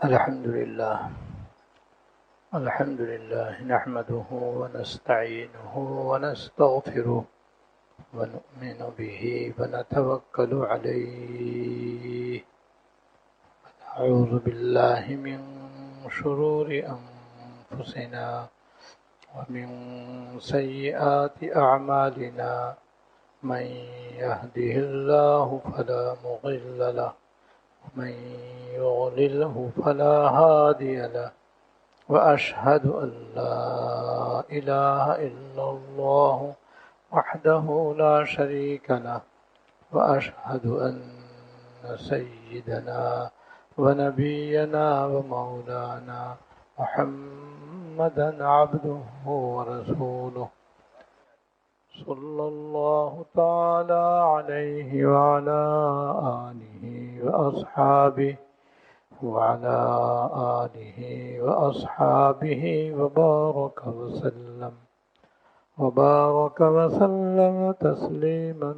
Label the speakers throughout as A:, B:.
A: الحمد لله نحمده ونستعينه ونستغفره ونؤمن به ونتوكل عليه. أعوذ بالله من شرور أنفسنا ومن سيئات أعمالنا، من يهده الله فلا مضل له ومن يضلله فلا هادي له، وأشهد أن لا إله إلا الله وحده لا شريك له، وأشهد أن سيدنا ونبينا ومولانا محمدا عبده ورسوله، صلى الله تعالى عليه وعلى آله وأصحابه وبارك وسلم تسليما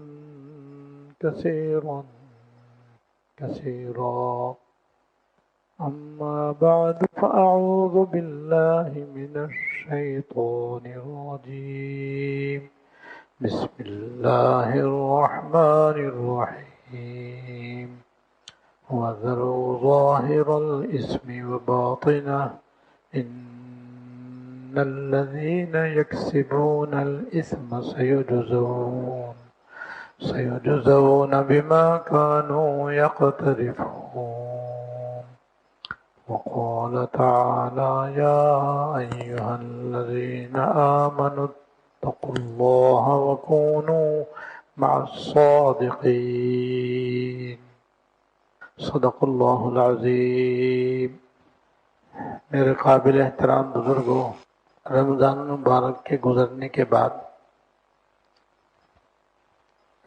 A: كثيرا. أما بعد، فأعوذ بالله من الشيطان الرجيم. بسم الله الرحمن الرحيم. وذروا ظاهر الإثم وباطنه، إن الذين يكسبون الإثم سيجزون بما كانوا يقترفون. وقال تعالى: يا أيها الذين آمنوا اتقوا الله وكونوا مع الصادقين. صدق اللہ العظیم. میرے قابل احترام بزرگوں، رمضان المبارک کے گزرنے کے بعد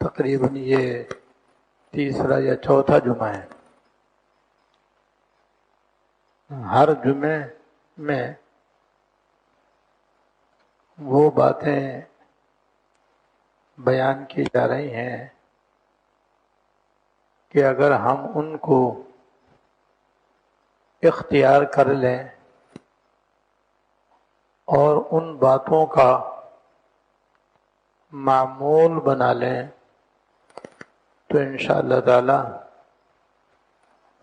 A: تقریباً یہ تیسرا یا چوتھا جمعہ ہے. ہر جمعے میں وہ باتیں بیان کی جا رہی ہیں کہ اگر ہم ان کو اختیار کر لیں اور ان باتوں کا معمول بنا لیں تو انشاءاللہ تعالی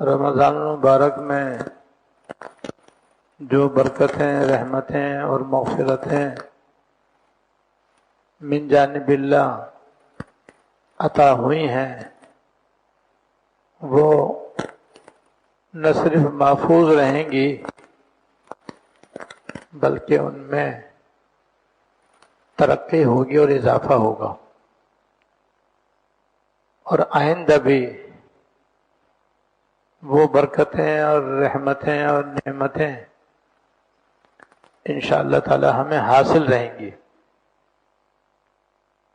A: رمضان المبارک میں جو برکتیں، رحمتیں اور مغفرتیں من جانب اللہ عطا ہوئی ہیں، وہ نہ صرف محفوظ رہیں گی بلکہ ان میں ترقی ہوگی اور اضافہ ہوگا، اور آئندہ بھی وہ برکتیں اور رحمتیں اور نعمتیں انشاءاللہ تعالی ہمیں حاصل رہیں گی.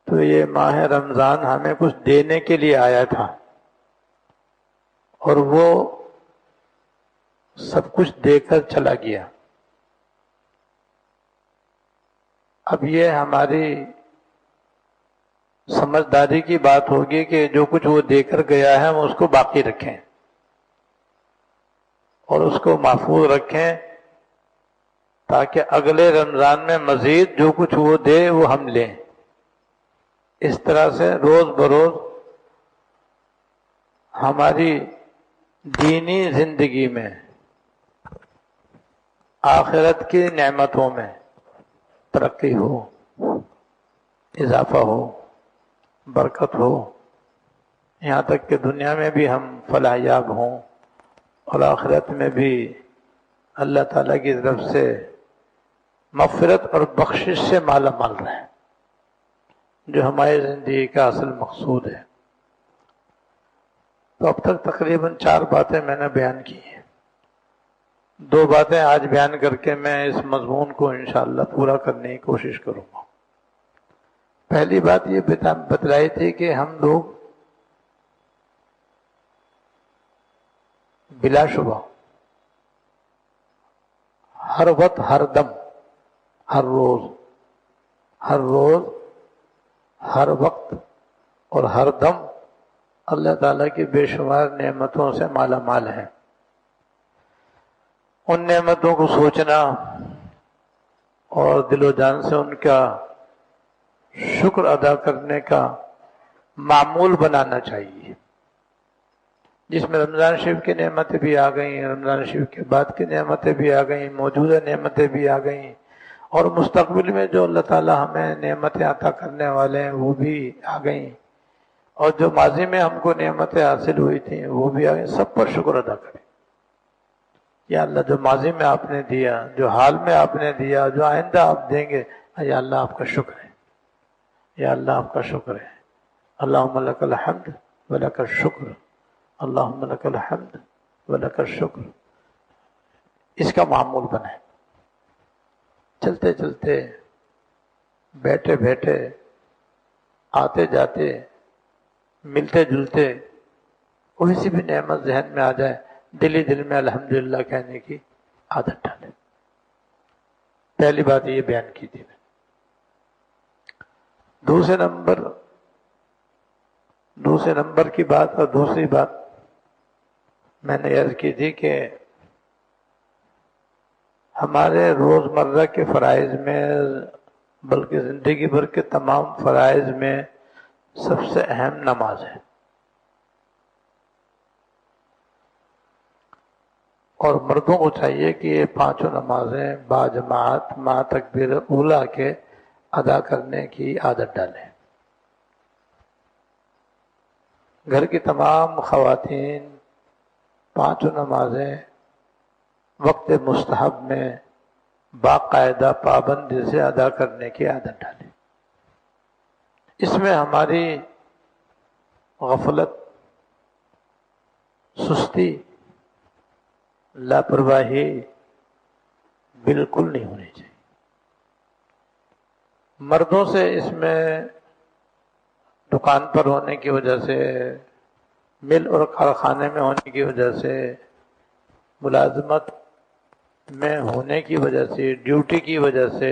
A: تو یہ ماہ رمضان ہمیں کچھ دینے کے لیے آیا تھا، اور وہ سب کچھ دے کر چلا گیا. اب یہ ہماری سمجھداری کی بات ہوگی کہ جو کچھ وہ دے کر گیا ہے ہم اس کو باقی رکھیں اور اس کو محفوظ رکھیں، تاکہ اگلے رمضان میں مزید جو کچھ وہ دے وہ ہم لیں. اس طرح سے روز بروز ہماری دینی زندگی میں، آخرت کی نعمتوں میں ترقی ہو، اضافہ ہو، برکت ہو، یہاں تک کہ دنیا میں بھی ہم فلاح یاب ہوں اور آخرت میں بھی اللہ تعالیٰ کی طرف سے مغفرت اور بخشش سے مالا مال رہیں، جو ہماری زندگی کا اصل مقصود ہے. تو اب تک تقریباً 4 باتیں میں نے بیان کی ہیں. 2 باتیں آج بیان کر کے میں اس مضمون کو انشاءاللہ پورا کرنے کی کوشش کروں گا. پہلی بات یہ بتلائی تھی کہ ہم لوگ بلا شبہ ہر وقت، ہر دم، ہر روز، ہر وقت اور ہر دم اللہ تعالیٰ کی بے شمار نعمتوں سے مالا مال ہے. ان نعمتوں کو سوچنا اور دل و جان سے ان کا شکر ادا کرنے کا معمول بنانا چاہیے، جس میں رمضان شریف کی نعمتیں بھی آ گئیں، رمضان شریف کے بعد کی نعمتیں بھی آ گئیں، موجودہ نعمتیں بھی آ گئیں، اور مستقبل میں جو اللہ تعالی ہمیں نعمتیں عطا کرنے والے ہیں وہ بھی آ گئیں، اور جو ماضی میں ہم کو نعمتیں حاصل ہوئی تھیں وہ بھی آ گئیں۔ سب پر شکر ادا کریں۔ یا اللہ، جو ماضی میں آپ نے دیا، جو حال میں آپ نے دیا، جو آئندہ آپ دیں گے، یا اللہ آپ کا شکر ہے، یا اللہ آپ کا شکر ہے۔ اللہم لک الحمد ولک الشکر، اللہم لک الحمد ولک الشکر۔ اس کا معمول بنائیں۔ چلتے چلتے، بیٹھے بیٹھے، آتے جاتے، ملتے جلتے، کوئی سی بھی نعمت ذہن میں آ جائے، دل ہی دل میں الحمدللہ کہنے کی عادت ڈالیں۔ پہلی بات یہ بیان کی تھی۔ دوسرے نمبر کی بات، اور دوسری بات میں نے عرض کی تھی کہ ہمارے روزمرہ کے فرائض میں، بلکہ زندگی بھر کے تمام فرائض میں سب سے اہم نماز ہے، اور مردوں کو چاہیے کہ یہ پانچوں نمازیں باجماعت مع تکبیر اولیٰ کے ادا کرنے کی عادت ڈالیں۔ گھر کی تمام خواتین پانچوں نمازیں وقت مستحب میں باقاعدہ پابندی سے ادا کرنے کی عادت ڈالیں۔ اس میں ہماری غفلت، سستی، لاپرواہی بالکل نہیں ہونی چاہیے۔ مردوں سے اس میں دکان پر ہونے کی وجہ سے، مل اور کارخانے میں ہونے کی وجہ سے، ملازمت میں ہونے کی وجہ سے، ڈیوٹی کی وجہ سے،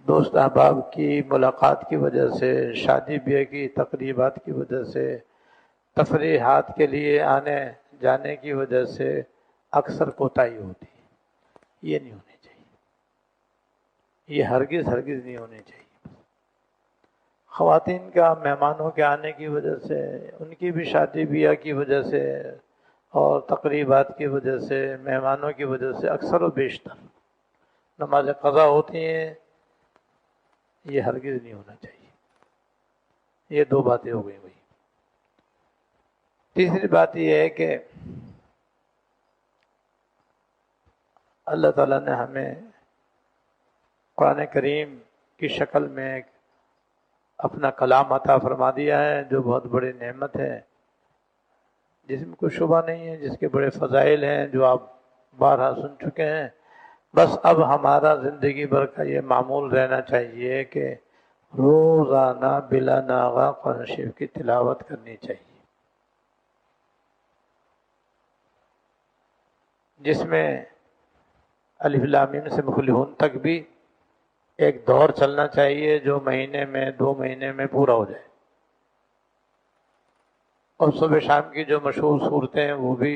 A: دوست احباب کی ملاقات کی وجہ سے، شادی بیاہ کی تقریبات کی وجہ سے، تفریحات کے لیے آنے جانے کی وجہ سے اکثر کوتاہی ہوتی ہے۔ یہ نہیں ہونی چاہیے، یہ ہرگز نہیں ہونی چاہیے۔ خواتین کا مہمانوں کے آنے کی وجہ سے، ان کی بھی شادی بیاہ کی وجہ سے اور تقریبات کی وجہ سے، مہمانوں کی وجہ سے اکثر و بیشتر نماز قضا ہوتی ہیں۔ یہ ہرگز نہیں ہونا چاہیے۔ یہ دو باتیں ہو گئی۔ تیسری بات یہ ہے کہ اللہ تعالیٰ نے ہمیں قرآن کریم کی شکل میں ایک اپنا کلام عطا فرما دیا ہے، جو بہت بڑی نعمت ہے، جس میں کوئی شبہ نہیں ہے، جس کے بڑے فضائل ہیں جو آپ بارہا سن چکے ہیں۔ بس اب ہمارا زندگی بھر کا یہ معمول رہنا چاہیے کہ روزانہ بلا ناغہ قرآن شریف کی تلاوت کرنی چاہیے، جس میں الف لام میم سے مفلحون تک بھی ایک دور چلنا چاہیے، جو مہینے میں 2 مہینے میں پورا ہو جائے، اور صبح شام کی جو مشہور صورتیں ہیں وہ بھی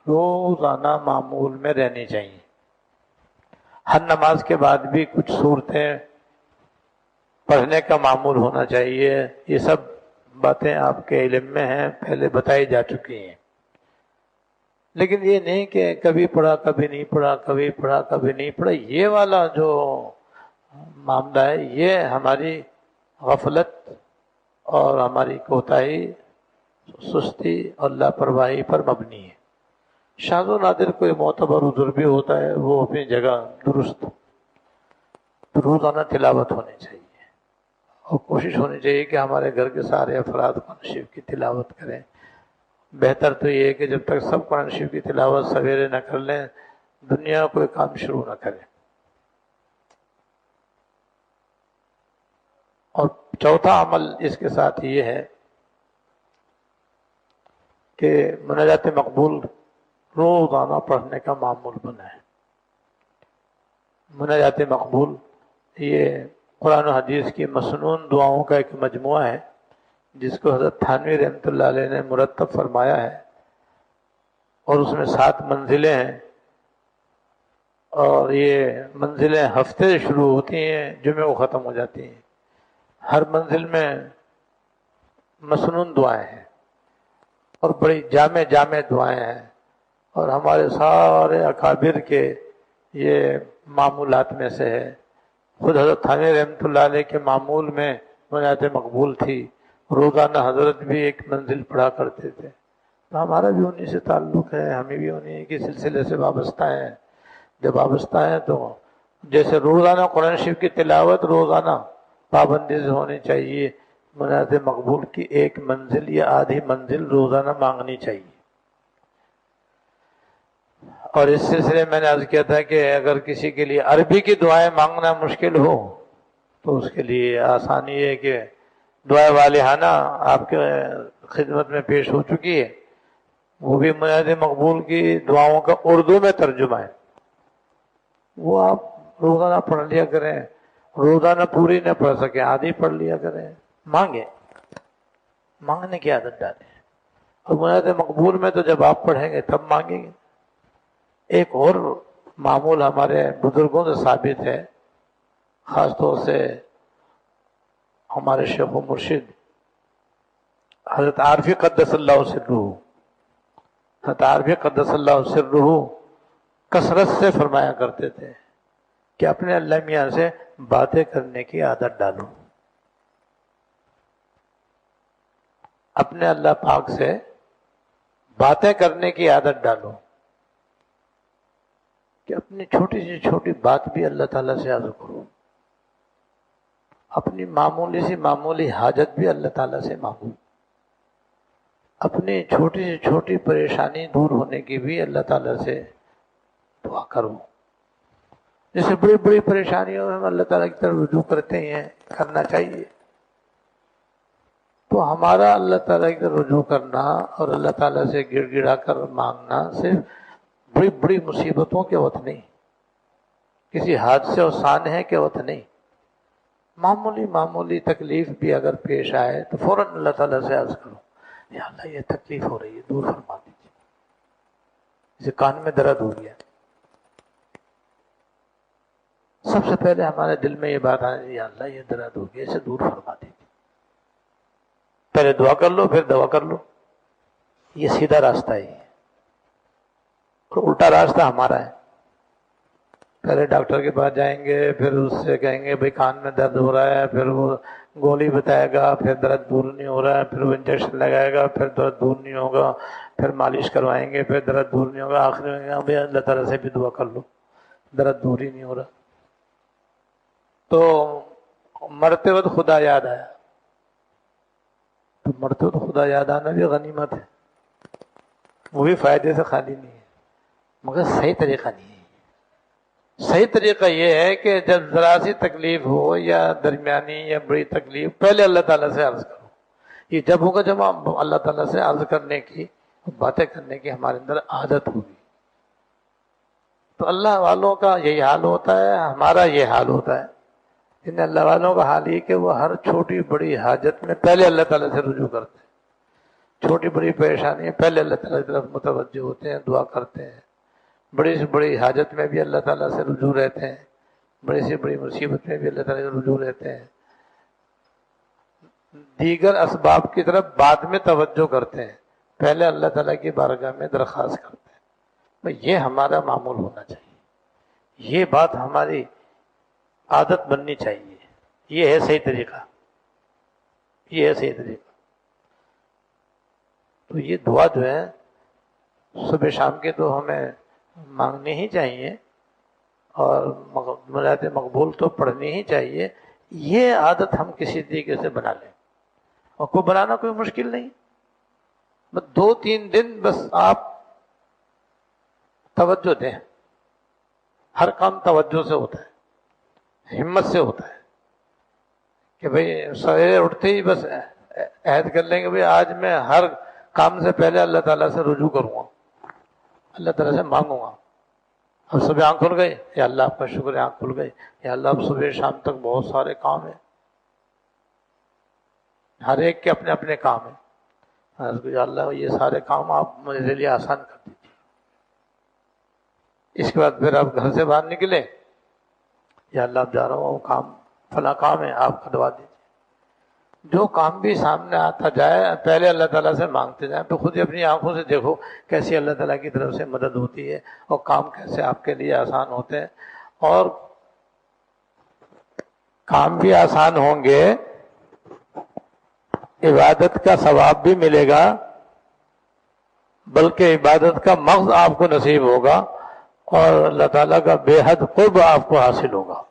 A: روزانہ معمول میں رہنی چاہیے۔ ہر نماز کے بعد بھی کچھ صورتیں پڑھنے کا معمول ہونا چاہیے۔ یہ سب باتیں آپ کے علم میں ہیں، پہلے بتائی جا چکی ہیں، لیکن یہ نہیں کہ کبھی پڑھا کبھی نہیں پڑھا، کبھی پڑھا کبھی نہیں پڑھا۔ یہ والا جو معاملہ ہے، یہ ہماری غفلت اور ہماری کوتاہی، سستی اور لاپرواہی پر مبنی ہے۔ شاذ و نادر کوئی معتبر عذر بھی ہوتا ہے، وہ اپنی جگہ درست۔ روزانہ تلاوت ہونی چاہیے، اور کوشش ہونی چاہیے کہ ہمارے گھر کے سارے افراد قرآن شریف کی تلاوت کریں۔ بہتر تو یہ ہے کہ جب تک سب قرآن شریف کی تلاوت سویرے نہ کر لیں، دنیا کوئی کام شروع نہ کریں۔ اور چوتھا عمل اس کے ساتھ یہ ہے کہ مناجات مقبول روزانہ پڑھنے کا معمول بنائیں۔ مناجات مقبول یہ قرآن و حدیث کی مسنون دعاؤں کا ایک مجموعہ ہے، جس کو حضرت تھانوی رحمۃ اللہ علیہ نے مرتب فرمایا ہے، اور اس میں 7 منزلیں ہیں۔ اور یہ منزلیں ہفتے سے شروع ہوتی ہیں، جمعے کو ختم ہو جاتی ہیں۔ ہر منزل میں مسنون دعائیں ہیں اور بڑی جامع جامع دعائیں ہیں، اور ہمارے سارے اکابر کے یہ معمولات میں سے ہے۔ خود حضرت تھانوی رحمۃ اللہ علیہ کے معمول میں مناجات مقبول تھی، روزانہ حضرت بھی ایک منزل پڑھا کرتے تھے۔ تو ہمارا بھی انہیں سے تعلق ہے، ہمیں بھی انہیں کے سلسلے سے وابستہ ہیں۔ جب وابستہ ہیں تو جیسے روزانہ قرآن شریف کی تلاوت روزانہ پابندی سے ہونی چاہیے، مناجات مقبول کی ایک منزل یا آدھی منزل روزانہ مانگنی چاہیے۔ اور اس سلسلے میں نے عرض کیا تھا کہ اگر کسی کے لیے عربی کی دعائیں مانگنا مشکل ہو تو اس کے لیے آسانی ہے کہ دعائے والہانہ آپ کے خدمت میں پیش ہو چکی ہے، وہ بھی مناجات مقبول کی دعاؤں کا اردو میں ترجمہ ہے، وہ آپ روزانہ پڑھ لیا کریں۔ روزانہ پوری نہ پڑھ سکے آدھی پڑھ لیا کریں، مانگنے کی عادت ڈالیں۔ اور مناجات مقبول میں تو جب آپ پڑھیں گے تب مانگیں گے۔ ایک اور معمول ہمارے بزرگوں سے ثابت ہے، خاص طور سے ہمارے شیخ و مرشد حضرت عارفی قدس اللہ سرہ، حضرت عارفی قدس اللہ سرہ کثرت سے فرمایا کرتے تھے کہ اپنے اللہ میاں سے باتیں کرنے کی عادت ڈالو، اپنے اللہ پاک سے باتیں کرنے کی عادت ڈالو، کہ اپنی چھوٹی سی چھوٹی بات بھی اللہ تعالیٰ سے عرض کرو، اپنی معمولی سی معمولی حاجت بھی اللہ تعالیٰ سے مانگو، اپنی چھوٹی سی چھوٹی پریشانی دور ہونے کی بھی اللہ تعالیٰ سے دعا کرو۔ جیسے بڑی بڑی پریشانیوں میں ہم اللہ تعالیٰ کی طرف رجوع کرتے ہیں، کرنا چاہیے، تو ہمارا اللہ تعالیٰ کی طرف رجوع کرنا اور اللہ تعالیٰ سے گڑ گڑا کر مانگنا صرف بڑی بڑی مصیبتوں کے وقت نہیں، کسی حادثے اور سانحے کے وقت نہیں، معمولی معمولی تکلیف بھی اگر پیش آئے تو فوراً اللہ تعالیٰ سے عرض کرو، یا اللہ یہ تکلیف ہو رہی ہے دور فرما دیجیے، جیسے کان میں درد ہو گیا، سب سے پہلے ہمارے دل میں یہ بات آئے، یا اللہ یہ درد ہو گیا اسے دور فرما دیجیے۔ پہلے دعا کر لو پھر دوا کر لو، یہ سیدھا راستہ ہے، اور الٹا راستہ ہمارا ہے۔ پہلے ڈاکٹر کے پاس جائیں گے، پھر اس سے کہیں گے بھائی کان میں درد ہو رہا ہے، پھر وہ گولی بتائے گا، پھر درد دور نہیں ہو رہا ہے، پھر وہ انجیکشن لگائے گا، پھر درد دور نہیں ہوگا، پھر مالش کروائیں گے، پھر درد دور نہیں ہوگا، آخر میں بھائی اللہ تعالیٰ سے بھی دعا کر لو، درد دور ہی نہیں ہو رہا۔ تو مرتے وقت خدا یاد آیا، تو مرتے وقت خدا یاد آنا بھی غنیمت ہے، وہ بھی فائدے سے خالی نہیں ہے، مگر صحیح طریقہ نہیں ہے۔ صحیح طریقہ یہ ہے کہ جب ذرا سی تکلیف ہو یا درمیانی یا بڑی تکلیف، پہلے اللہ تعالیٰ سے عرض کرو۔ یہ جب ہوگا جب ہم اللہ تعالیٰ سے عرض کرنے کی، باتیں کرنے کی ہمارے اندر عادت ہوگی، تو اللہ والوں کا یہی حال ہوتا ہے، ہمارا یہ حال ہوتا ہے۔ ان اللہ والوں کا حال یہ کہ وہ ہر چھوٹی بڑی حاجت میں پہلے اللہ تعالیٰ سے رجوع کرتے ہیں، چھوٹی بڑی پریشانی پہلے اللہ تعالیٰ کی طرف متوجہ ہوتے ہیں، دعا کرتے ہیں، بڑی سے بڑی حاجت میں بھی اللہ تعالیٰ سے رجوع رہتے ہیں، بڑی سے بڑی مصیبت میں بھی اللہ تعالیٰ سے رجوع رہتے ہیں، دیگر اسباب کی طرف بعد میں توجہ کرتے ہیں، پہلے اللہ تعالیٰ کی بارگاہ میں درخواست کرتے ہیں۔ تو یہ ہمارا معمول ہونا چاہیے، یہ بات ہماری عادت بننی چاہیے، یہ ہے صحیح طریقہ، یہ ہے صحیح طریقہ۔ تو یہ دعا جو ہے صبح شام کے تو ہمیں مانگنی ہی چاہیے، اور مناجات مقبول تو پڑھنی ہی چاہیے، یہ عادت ہم کسی طریقے سے بنا لیں، اور کو بنانا کوئی مشکل نہیں، بس 2-3 دن بس آپ توجہ دیں، ہر کام توجہ سے ہوتا ہے، ہمت سے ہوتا ہے، کہ بھئی سویرے اٹھتے ہی بس عہد کر لیں گے بھئی آج میں ہر کام سے پہلے اللہ تعالیٰ سے رجوع کروں گا، اللہ تعالیٰ سے مانگوں گا۔ اب صبح آنکھ کھل گئی، یا اللہ آپ کا شکر ہے آنکھ کھل گئی، یا اللہ اب صبح شام تک بہت سارے کام ہیں، ہر ایک کے اپنے اپنے کام ہیں، یا اللہ یہ سارے کام آپ میرے لیے آسان کر دیجیے۔ اس کے بعد پھر آپ گھر سے باہر نکلے، یا اللہ اب جا رہا ہوں، کام فلاں کام ہے، آپ کروا دیجیے۔ جو کام بھی سامنے آتا جائے پہلے اللہ تعالیٰ سے مانگتے جائیں، تو خود ہی اپنی آنکھوں سے دیکھو کیسی اللہ تعالیٰ کی طرف سے مدد ہوتی ہے اور کام کیسے آپ کے لیے آسان ہوتے ہیں، اور کام بھی آسان ہوں گے، عبادت کا ثواب بھی ملے گا، بلکہ عبادت کا مغز آپ کو نصیب ہوگا اور اللہ تعالیٰ کا بے حد قرب آپ کو حاصل ہوگا،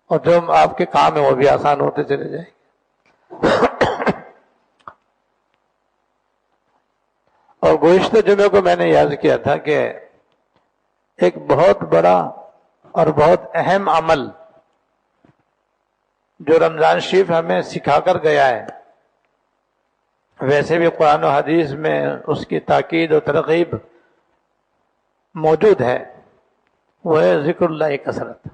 A: اور جو آپ کے کام ہیں وہ بھی آسان ہوتے چلے جائیں گے۔ اور گزشتہ جمعے کو میں نے یاد کیا تھا کہ ایک بہت بڑا اور بہت اہم عمل جو رمضان شریف ہمیں سکھا کر گیا ہے، ویسے بھی قرآن و حدیث میں اس کی تاکید و ترغیب موجود ہے، وہ ہے ذکر اللہ کثرت،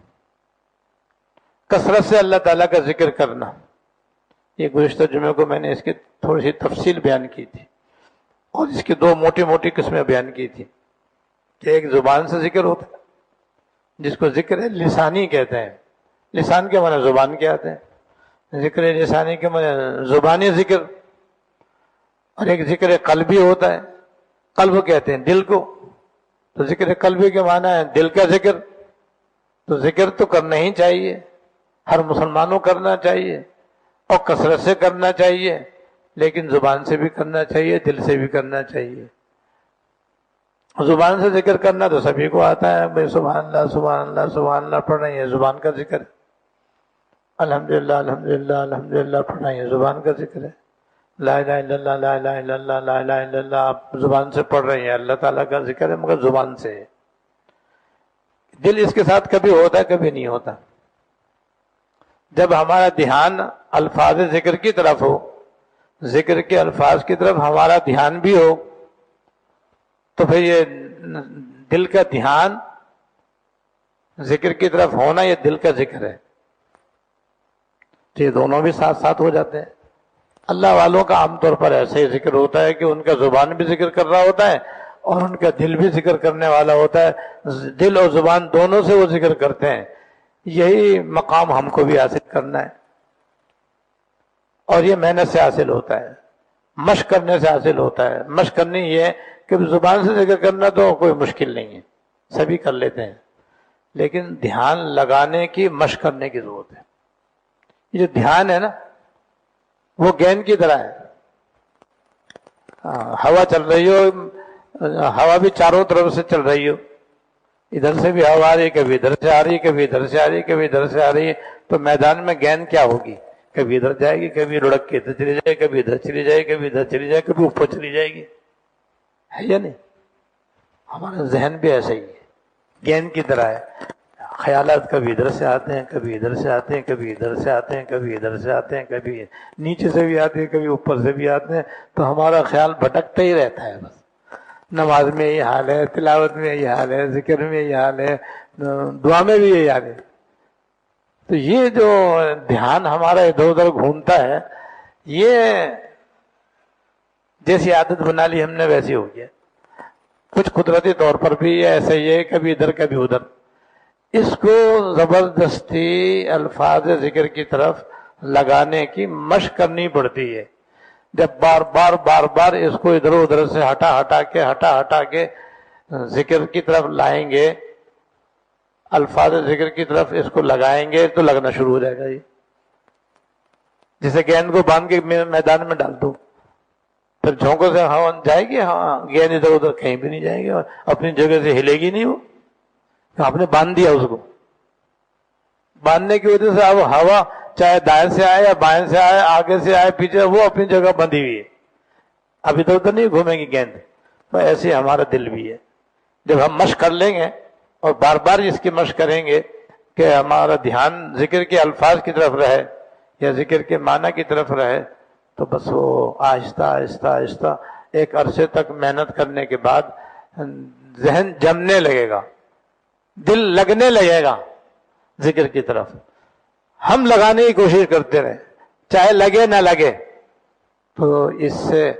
A: کثرت سے اللہ تعالیٰ کا ذکر کرنا۔ یہ گزشتہ جمعے کو میں نے اس کی تھوڑی سی تفصیل بیان کی تھی، اور اس کی دو موٹی موٹی قسمیں بیان کی تھی، کہ ایک زبان سے ذکر ہوتا ہے جس کو ذکر لسانی کہتے ہیں، لسان کے معنی زبان کے آتے ہیں، ذکر لسانی کے معنی زبانی ذکر، اور ایک ذکر قلبی ہوتا ہے، قلب کہتے ہیں دل کو، تو ذکر قلبی کے معنی ہے دل کا ذکر۔ تو ذکر تو کرنا ہی چاہیے، ہر مسلمانوں کرنا چاہیے، اور کثرت سے کرنا چاہیے، لیکن زبان سے بھی کرنا چاہیے، دل سے بھی کرنا چاہیے۔ زبان سے ذکر کرنا تو سبھی کو آتا ہے، بھائی سبحان اللہ سبحان اللہ سبحان اللہ پڑھ رہے ہیں، زبان کا ذکر ہے، الحمدللہ الحمدللہ الحمدللہ پڑھ رہے ہیں، زبان کا ذکر ہے، لا الہ الا اللہ لا الہ الا اللہ لا الہ الا اللہ آپ زبان سے پڑھ رہے ہیں، اللہ تعالیٰ کا ذکر ہے، مگر زبان سے ہے۔ دل اس کے ساتھ کبھی ہوتا ہے کبھی نہیں ہوتا۔ جب ہمارا دھیان الفاظ ذکر کی طرف ہو، ذکر کے الفاظ کی طرف ہمارا دھیان بھی ہو، تو پھر یہ دل کا دھیان ذکر کی طرف ہونا، یہ دل کا ذکر ہے، تو یہ دونوں بھی ساتھ ساتھ ہو جاتے ہیں۔ اللہ والوں کا عام طور پر ایسے ہی ذکر ہوتا ہے کہ ان کا زبان بھی ذکر کر رہا ہوتا ہے اور ان کا دل بھی ذکر کرنے والا ہوتا ہے، دل اور زبان دونوں سے وہ ذکر کرتے ہیں۔ یہی مقام ہم کو بھی حاصل کرنا ہے، اور یہ محنت سے حاصل ہوتا ہے، مشق کرنے سے حاصل ہوتا ہے۔ مشق کرنی یہ ہے کہ زبان سے ذکر کرنا تو کوئی مشکل نہیں ہے، سبھی کر لیتے ہیں، لیکن دھیان لگانے کی مشق کرنے کی ضرورت ہے۔ یہ جو دھیان ہے نا، وہ گیند کی طرح ہے، ہوا چل رہی ہو، ہوا بھی چاروں طرف سے چل رہی ہو، ادھر سے بھی ہوا آ رہی ہے، کبھی ادھر سے آ رہی ہے، کبھی ادھر سے آ رہی ہے، کبھی ادھر سے آ رہی ہے، تو میدان میں گیند کیا ہوگی؟ کبھی ادھر جائے گی، کبھی لڑک کے ادھر چلی جائے، کبھی ادھر چلی جائے، کبھی ادھر چلی جائے، کبھی اوپر چلی جائے گی، ہے یا نہیں؟ ہمارا ذہن بھی ایسا ہی ہے، گیند کی طرح ہے، خیالات کبھی ادھر سے آتے ہیں، کبھی ادھر سے آتے ہیں، کبھی ادھر سے آتے ہیں، کبھی ادھر سے آتے ہیں، کبھی نیچے سے بھی آتے ہیں، کبھی اوپر سے بھی آتے ہیں، تو ہمارا خیال بھٹکتا ہی رہتا ہے بس۔ نماز میں یہ حال ہے، تلاوت میں یہ حال ہے، ذکر میں یہ حال ہے، دعا میں بھی یہ حال ہے۔ تو یہ جو دھیان ہمارا ادھر ادھر گھومتا ہے، یہ جیسی عادت بنا لی ہم نے ویسی ہو گیا، کچھ قدرتی طور پر بھی ایسے ہی ہے، کبھی ادھر کبھی ادھر۔ اس کو زبردستی الفاظ ذکر کی طرف لگانے کی مشق کرنی پڑتی ہے۔ جب بار بار اس کو ادھر ادھر سے ہٹا کے ذکر کی طرف لائیں گے، الفاظ ذکر کی طرف اس کو لگائیں گے، تو لگنا شروع ہو جائے گا۔ یہ جسے گیند کو باندھ کے میدان میں ڈال دو، پھر جھونکوں سے ہوا جائے گی، ہاں گیند ادھر ادھر کہیں بھی نہیں جائے گی، اور اپنی جگہ سے ہلے گی نہیں، وہ آپ نے باندھ دیا اس کو۔ باندھنے کی وجہ سے اب ہوا چاہے دائیں سے آئے یا بائیں سے آئے، آگے سے آئے پیچھے، وہ اپنی جگہ بندھی ہوئی ہے، اب ادھر ادھر نہیں گھومے گی گیند۔ تو ایسے ہی ہمارا دل بھی ہے، جب ہم مشق کر لیں گے اور بار بار اس کی مشق کریں گے کہ ہمارا دھیان ذکر کے الفاظ کی طرف رہے یا ذکر کے معنی کی طرف رہے، تو بس وہ آہستہ آہستہ آہستہ ایک عرصے تک محنت کرنے کے بعد ذہن جمنے لگے گا، دل لگنے لگے گا ذکر کی طرف۔ ہم لگانے کی کوشش کرتے رہے، چاہے لگے نہ لگے، تو اس سے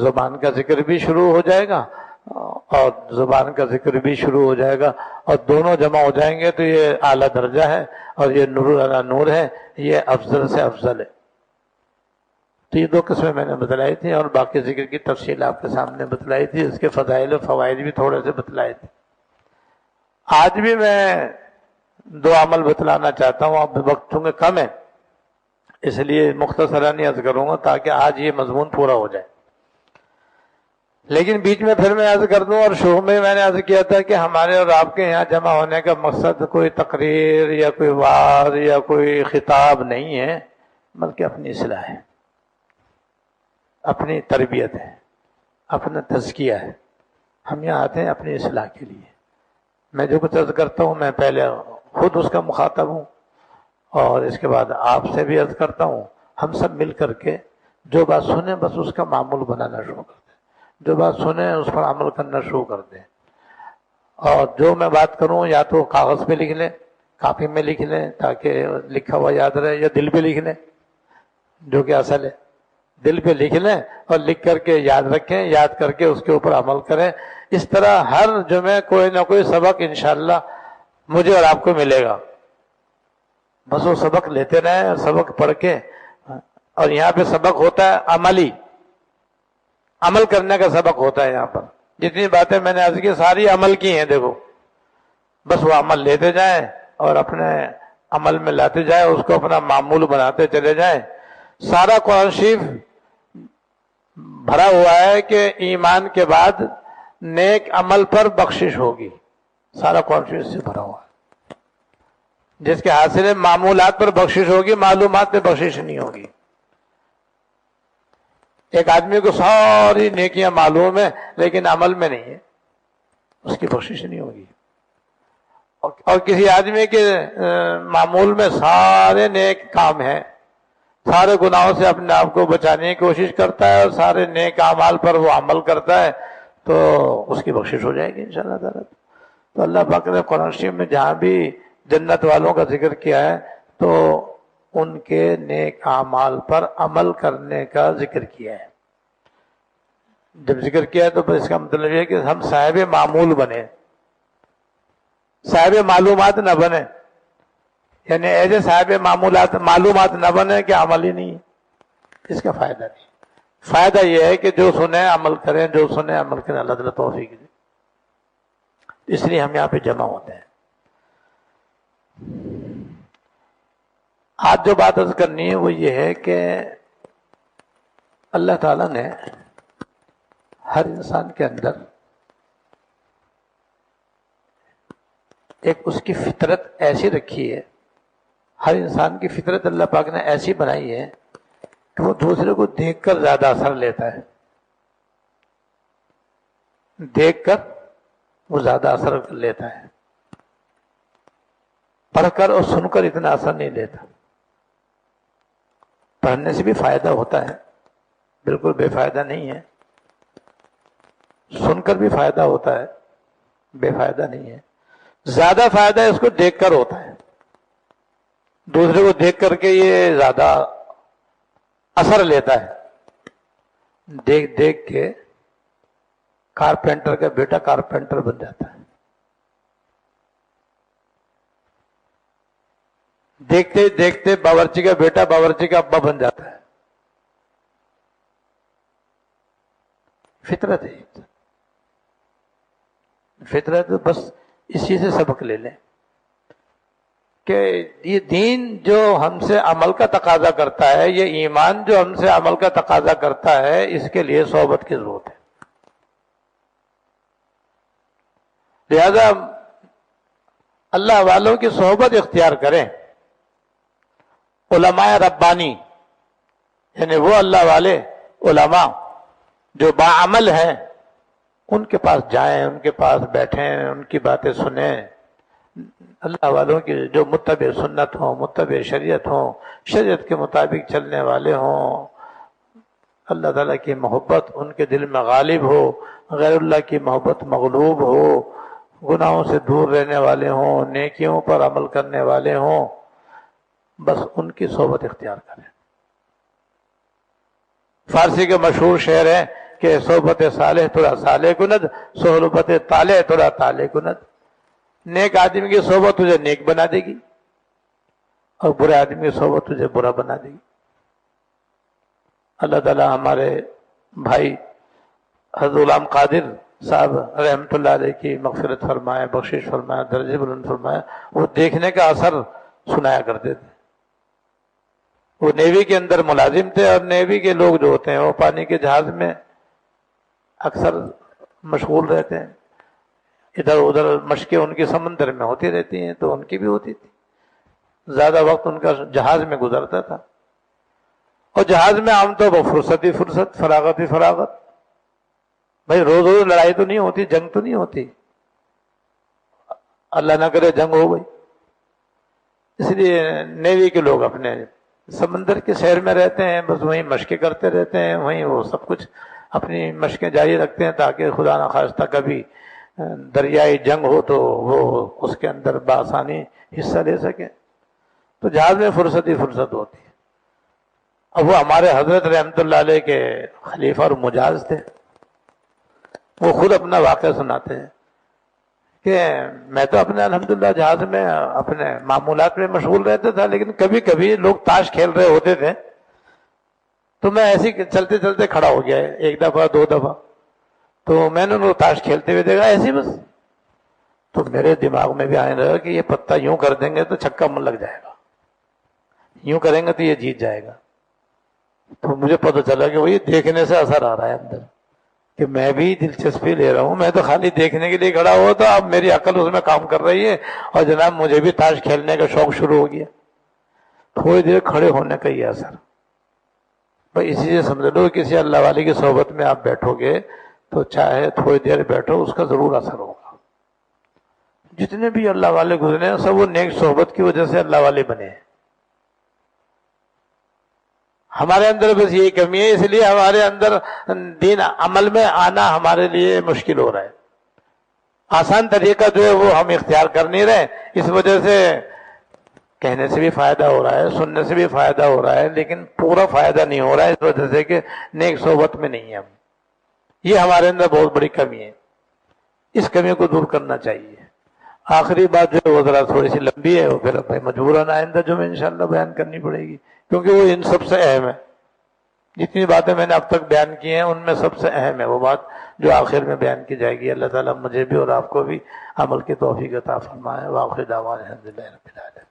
A: زبان کا ذکر بھی شروع ہو جائے گا، اور زبان کا ذکر بھی شروع ہو جائے گا، اور دونوں جمع ہو جائیں گے تو یہ اعلیٰ درجہ ہے، اور یہ نور علی نور ہے، یہ افضل سے افضل ہے۔ تو یہ دو قسمیں میں نے بتلائی تھی، اور باقی ذکر کی تفصیل آپ کے سامنے بتلائی تھی، اس کے فضائل و فوائد بھی تھوڑے سے بتلائے تھے۔ آج بھی میں دو عمل بتلانا چاہتا ہوں، اب وقت چونکہ کم ہے اس لیے مختصراً عرض کروں گا تاکہ آج یہ مضمون پورا ہو جائے۔ لیکن بیچ میں پھر میں عرض کر دوں، اور شروع میں نے عرض کیا تھا کہ ہمارے اور آپ کے یہاں جمع ہونے کا مقصد کوئی تقریر یا کوئی وعظ یا کوئی خطاب نہیں ہے، بلکہ اپنی اصلاح ہے، اپنی تربیت ہے، اپنا تزکیہ ہے۔ ہم یہاں آتے ہیں اپنی اصلاح کے لیے۔ میں جو کچھ عرض کرتا ہوں میں پہلے خود اس کا مخاطب ہوں، اور اس کے بعد آپ سے بھی عرض کرتا ہوں۔ ہم سب مل کر کے جو بات سنیں بس اس کا معمول بنانا شروع کر دیں، جو بات سنیں اس پر عمل کرنا شروع کر دیں، اور جو میں بات کروں یا تو کاغذ پہ لکھ لیں، کاپی میں لکھ لیں تاکہ لکھا ہوا یاد رہے، یا دل پہ لکھ لیں جو کہ اصل ہے، دل پہ لکھ لیں اور لکھ کر کے یاد رکھیں، یاد کر کے اس کے اوپر عمل کریں۔ اس طرح ہر جمعے کوئی نہ کوئی سبق انشاءاللہ مجھے اور آپ کو ملے گا، بس وہ سبق لیتے رہیں، سبق پڑھ کے۔ اور یہاں پہ سبق ہوتا ہے عملی، عمل کرنے کا سبق ہوتا ہے۔ یہاں پر جتنی باتیں میں نے عرض کی ساری عمل کی ہیں، دیکھو بس وہ عمل لیتے جائیں اور اپنے عمل میں لاتے جائیں، اس کو اپنا معمول بناتے چلے جائیں۔ سارا قرآن شریف بھرا ہوا ہے کہ ایمان کے بعد نیک عمل پر بخشش ہوگی، سارا قرآن شریف سے بھرا ہوا ہے۔ جس کے حاصل معمولات پر بخشش ہوگی، معلومات پہ بخشش نہیں ہوگی۔ ایک آدمی کو ساری نیکیاں معلوم ہیں لیکن عمل میں نہیں ہے، اس کی بخشش نہیں ہوگی۔ اور کسی آدمی کے معمول میں سارے نیک کام ہیں، سارے گناہوں سے اپنے آپ کو بچانے کی کوشش کرتا ہے اور سارے نیک اعمال پر وہ عمل کرتا ہے، تو اس کی بخشش ہو جائے گی انشاءاللہ تعالیٰ۔ تو اللہ پاک نے قرآن شریف میں جہاں بھی جنت والوں کا ذکر کیا ہے تو ان کے نیک اعمال پر عمل کرنے کا ذکر کیا ہے۔ جب ذکر کیا ہے تو بس اس کا مطلب یہ ہے کہ ہم صاحب معمول بنے، صاحب معلومات نہ بنے، یعنی ایسے صاحب معلومات نہ بنے کہ عمل ہی نہیں، اس کا فائدہ نہیں۔ فائدہ یہ ہے کہ جو سنیں عمل کریں، جو سنیں عمل کریں، اللہ تعالیٰ توفیق دے۔ اس لیے ہم یہاں پہ جمع ہوتے ہیں۔ آج جو بات عرض کرنی ہے وہ یہ ہے کہ اللہ تعالیٰ نے ہر انسان کے اندر ایک اس کی فطرت ایسی رکھی ہے، ہر انسان کی فطرت اللہ پاک نے ایسی بنائی ہے کہ وہ دوسرے کو دیکھ کر زیادہ اثر لیتا ہے، دیکھ کر وہ زیادہ اثر لیتا ہے، پڑھ کر اور سن کر اتنا اثر نہیں لیتا۔ پڑھنے سے بھی فائدہ ہوتا ہے، بالکل بے فائدہ نہیں ہے، سن کر بھی فائدہ ہوتا ہے، بے فائدہ نہیں ہے۔ زیادہ فائدہ اس کو دیکھ کر ہوتا ہے، دوسرے کو دیکھ کر کے یہ زیادہ اثر لیتا ہے۔ دیکھ دیکھ کے کارپینٹر کا بیٹا کارپینٹر بن جاتا ہے، دیکھتے دیکھتے باورچی کا بیٹا باورچی کا ابا بن جاتا ہے۔ فطرت ہے، فطرت بس اسی سے سبق لے لیں کہ یہ دین جو ہم سے عمل کا تقاضا کرتا ہے، یہ ایمان جو ہم سے عمل کا تقاضا کرتا ہے، اس کے لیے صحبت کی ضرورت ہے۔ لہذا اللہ والوں کی صحبت اختیار کریں، علماء ربانی یعنی وہ اللہ والے علماء جو باعمل ہیں، ان کے پاس جائیں، ان کے پاس بیٹھیں، ان کی باتیں سنیں۔ اللہ والوں کی جو متبع سنت ہوں، متبع شریعت ہوں، شریعت کے مطابق چلنے والے ہوں، اللہ تعالیٰ کی محبت ان کے دل میں غالب ہو، غیر اللہ کی محبت مغلوب ہو، گناہوں سے دور رہنے والے ہوں، نیکیوں پر عمل کرنے والے ہوں، بس ان کی صحبت اختیار کریں۔ فارسی کے مشہور شعر ہے کہ صحبت صالح تھوڑا صالح کند، صحبت طالح تھوڑا طالح کند۔ نیک آدمی کی صحبت تجھے نیک بنا دے گی اور برے آدمی کی صحبت تجھے برا بنا دے گی۔ اللہ تعالیٰ ہمارے بھائی حضرت غلام قادر صاحب رحمۃ اللہ علیہ کی مغفرت فرمائے، بخشش فرمائے، درجے بلند فرمائے۔ وہ دیکھنے کا اثر سنایا کرتے تھے۔ وہ نیوی کے اندر ملازم تھے، اور نیوی کے لوگ جو ہوتے ہیں وہ پانی کے جہاز میں اکثر مشغول رہتے ہیں، ادھر ادھر مشقیں ان کی سمندر میں ہوتی رہتی ہیں، تو ان کی بھی ہوتی تھی۔ زیادہ وقت ان کا جہاز میں گزرتا تھا، اور جہاز میں عام طور پر فرصت ہی فرصت، فراغت ہی فراغت۔ بھائی روز روز لڑائی تو نہیں ہوتی، جنگ تو نہیں ہوتی، اللہ نہ کرے جنگ ہو گئی۔ اس لیے نیوی کے لوگ اپنے سمندر کے شہر میں رہتے ہیں، بس وہیں مشقیں کرتے رہتے ہیں، وہیں وہ سب کچھ اپنی مشقیں جاری رکھتے ہیں، تاکہ خدا نخواستہ کبھی دریائی جنگ ہو تو وہ اس کے اندر بآسانی حصہ لے سکیں۔ تو جہاز میں فرصت ہی فرصت ہوتی ہے۔ اب وہ ہمارے حضرت رحمت اللہ علیہ کے خلیفہ اور مجاز تھے، وہ خود اپنا واقعہ سناتے ہیں کہ میں تو اپنے الحمدللہ جہاز میں اپنے معمولات میں مشغول رہتا تھا، لیکن کبھی کبھی لوگ تاش کھیل رہے ہوتے تھے تو میں ایسے چلتے چلتے کھڑا ہو گیا، ایک دفعہ دو دفعہ، تو میں نے ان کو تاش کھیلتے ہوئے دیکھا ایسے بس، تو میرے دماغ میں بھی آنے لگا کہ یہ پتہ یوں کر دیں گے تو چھکا من لگ جائے گا، یوں کریں گے تو یہ جیت جائے گا۔ تو مجھے پتہ چلا کہ وہ یہ دیکھنے سے اثر آ رہا ہے اندر، کہ میں بھی دلچسپی لے رہا ہوں، میں تو خالی دیکھنے کے لیے کھڑا ہوا تھا، اب میری عقل اس میں کام کر رہی ہے، اور جناب مجھے بھی تاش کھیلنے کا شوق شروع ہو گیا۔ تھوڑی دیر کھڑے ہونے کا یہ اثر، بھائی اسی سے سمجھ لو کسی اللہ والے کی صحبت میں آپ بیٹھو گے تو چاہے تھوڑی دیر بیٹھو، اس کا ضرور اثر ہوگا۔ جتنے بھی اللہ والے گزرے ہیں سب وہ نیک صحبت کی وجہ سے اللہ والے بنے ہیں۔ ہمارے اندر بس یہی کمی ہے، اس لیے ہمارے اندر دین عمل میں آنا ہمارے لیے مشکل ہو رہا ہے۔ آسان طریقہ جو ہے وہ ہم اختیار کر نہیں رہے، اس وجہ سے کہنے سے بھی فائدہ ہو رہا ہے، سننے سے بھی فائدہ ہو رہا ہے، لیکن پورا فائدہ نہیں ہو رہا ہے، اس وجہ سے کہ نیک صحبت میں نہیں ہے ہم۔ یہ ہمارے اندر بہت بڑی کمی ہے، اس کمی کو دور کرنا چاہیے۔ آخری بات جو ہے وہ ذرا تھوڑی سی لمبی ہے، وہ پھر بھائی مجبوراً آئندہ جو میں انشاءاللہ بیان کرنی پڑے گی، کیونکہ وہ ان سب سے اہم ہے۔ جتنی باتیں میں نے اب تک بیان کی ہیں ان میں سب سے اہم ہے وہ بات جو آخر میں بیان کی جائے گی۔ اللہ تعالیٰ مجھے بھی اور آپ کو بھی عمل کی توفیق عطا فرمائے۔ وآخر دعوانا الحمدللہ رب العالمین۔